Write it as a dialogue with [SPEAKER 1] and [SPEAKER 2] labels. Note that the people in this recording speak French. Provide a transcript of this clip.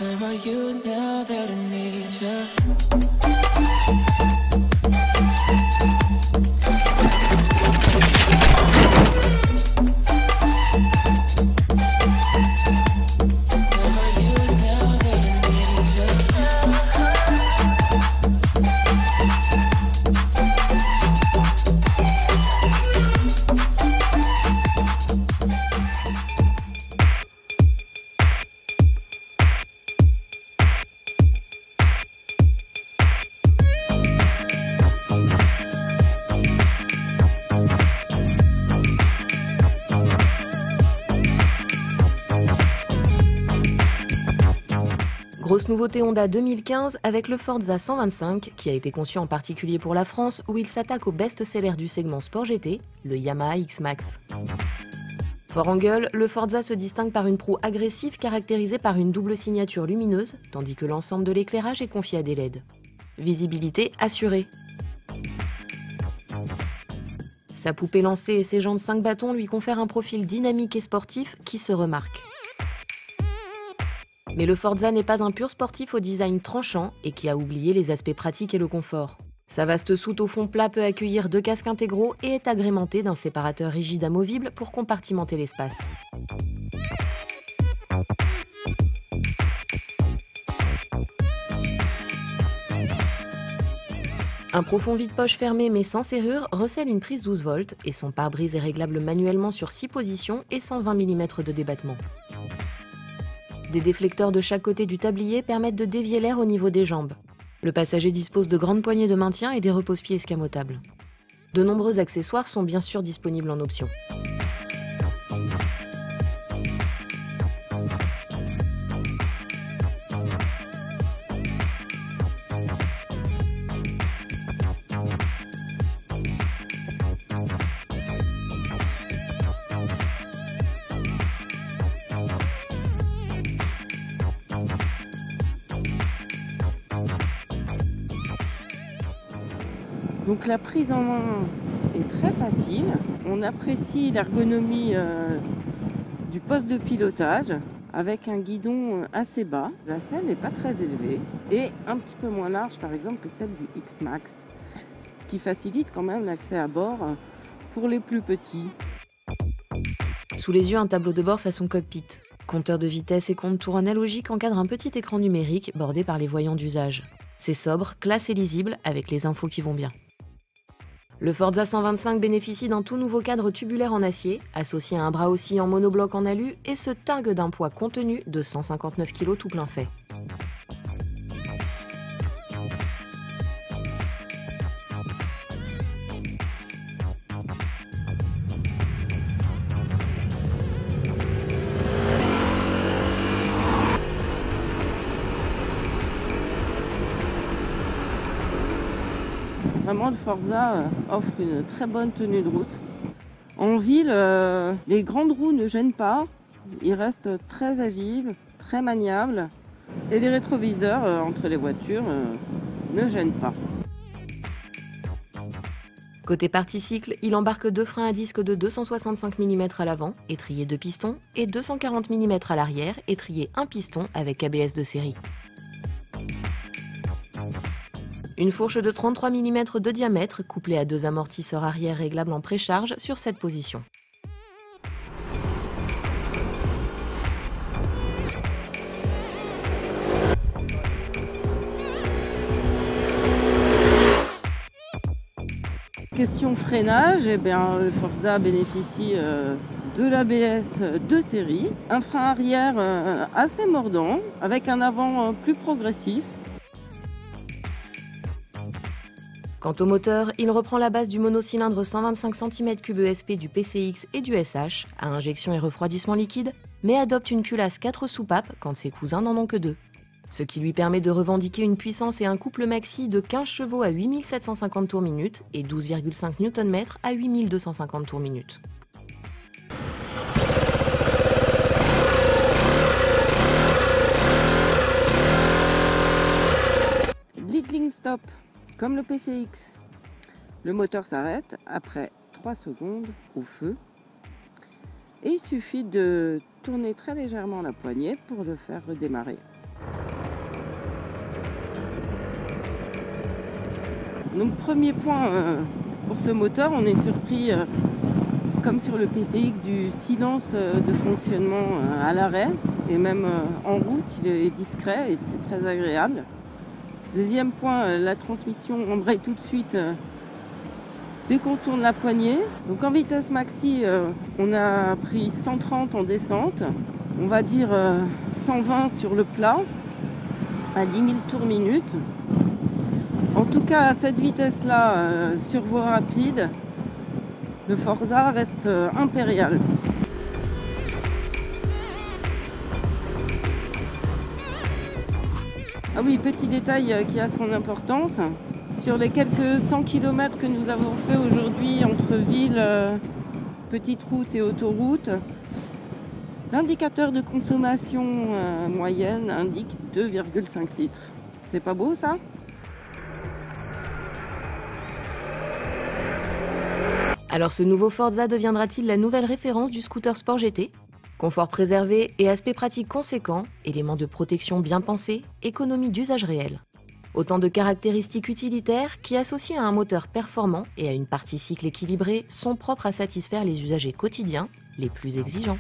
[SPEAKER 1] Where are you now that I need you?
[SPEAKER 2] Grosse nouveauté Honda 2015 avec le Forza 125 qui a été conçu en particulier pour la France où il s'attaque au best-seller du segment Sport GT, le Yamaha X-Max. Fort en gueule, le Forza se distingue par une proue agressive caractérisée par une double signature lumineuse, tandis que l'ensemble de l'éclairage est confié à des LED. Visibilité assurée. Sa poupée lancée et ses jantes 5 bâtons lui confèrent un profil dynamique et sportif qui se remarque. Mais le Forza n'est pas un pur sportif au design tranchant et qui a oublié les aspects pratiques et le confort. Sa vaste soute au fond plat peut accueillir 2 casques intégraux et est agrémentée d'un séparateur rigide amovible pour compartimenter l'espace. Un profond vide-poche fermé mais sans serrure recèle une prise 12 volts et son pare-brise est réglable manuellement sur 6 positions et 120 mm de débattement. Des déflecteurs de chaque côté du tablier permettent de dévier l'air au niveau des jambes. Le passager dispose de grandes poignées de maintien et des repose-pieds escamotables. De nombreux accessoires sont bien sûr disponibles en option.
[SPEAKER 3] Donc la prise en main est très facile. On apprécie l'ergonomie du poste de pilotage avec un guidon assez bas. La selle n'est pas très élevée et un petit peu moins large par exemple que celle du X-Max, ce qui facilite quand même l'accès à bord pour les plus petits.
[SPEAKER 2] Sous les yeux, un tableau de bord façon cockpit. Compteur de vitesse et compte-tours analogique encadre un petit écran numérique bordé par les voyants d'usage. C'est sobre, classe et lisible avec les infos qui vont bien. Le Forza 125 bénéficie d'un tout nouveau cadre tubulaire en acier, associé à un bras oscillant monobloc en alu et se targue d'un poids contenu de 159 kg tout plein fait.
[SPEAKER 3] Vraiment, le Forza offre une très bonne tenue de route. En ville, les grandes roues ne gênent pas. Il reste très agile, très maniable. Et les rétroviseurs entre les voitures ne gênent pas.
[SPEAKER 2] Côté partie cycle, il embarque 2 freins à disque de 265 mm à l'avant, étrié 2 pistons, et 240 mm à l'arrière, étrié 1 piston avec ABS de série. Une fourche de 33 mm de diamètre couplée à 2 amortisseurs arrière réglables en précharge sur cette position.
[SPEAKER 3] Question freinage, eh bien, le Forza bénéficie de l'ABS de série, un frein arrière assez mordant avec un avant plus progressif.
[SPEAKER 2] Quant au moteur, il reprend la base du monocylindre 125 cm3 ESP du PCX et du SH, à injection et refroidissement liquide, mais adopte une culasse 4 soupapes quand ses cousins n'en ont que 2. Ce qui lui permet de revendiquer une puissance et un couple maxi de 15 chevaux à 8750 tours minute et 12,5 Nm à 8250 tours minute.
[SPEAKER 3] L'idling stop, comme le PCX. Le moteur s'arrête après 3 secondes au feu. Et il suffit de tourner très légèrement la poignée pour le faire redémarrer. Donc premier point pour ce moteur, on est surpris comme sur le PCX du silence de fonctionnement à l'arrêt et même en route, il est discret et c'est très agréable. Deuxième point, la transmission embraye tout de suite dès qu'on tourne la poignée. Donc en vitesse maxi, on a pris 130 en descente, on va dire 120 sur le plat à 10 000 tours minute. En tout cas, à cette vitesse-là, sur voie rapide, le Forza reste impérial. Ah oui, petit détail qui a son importance. Sur les quelques 100 km que nous avons fait aujourd'hui entre ville, petite route et autoroute, l'indicateur de consommation moyenne indique 2,5 litres. C'est pas beau ça ?
[SPEAKER 2] Alors ce nouveau Forza deviendra-t-il la nouvelle référence du scooter sport GT ? Confort préservé et aspect pratique conséquent, éléments de protection bien pensés, économie d'usage réel. Autant de caractéristiques utilitaires qui, associées à un moteur performant et à une partie cycle équilibrée, sont propres à satisfaire les usagers quotidiens les plus exigeants.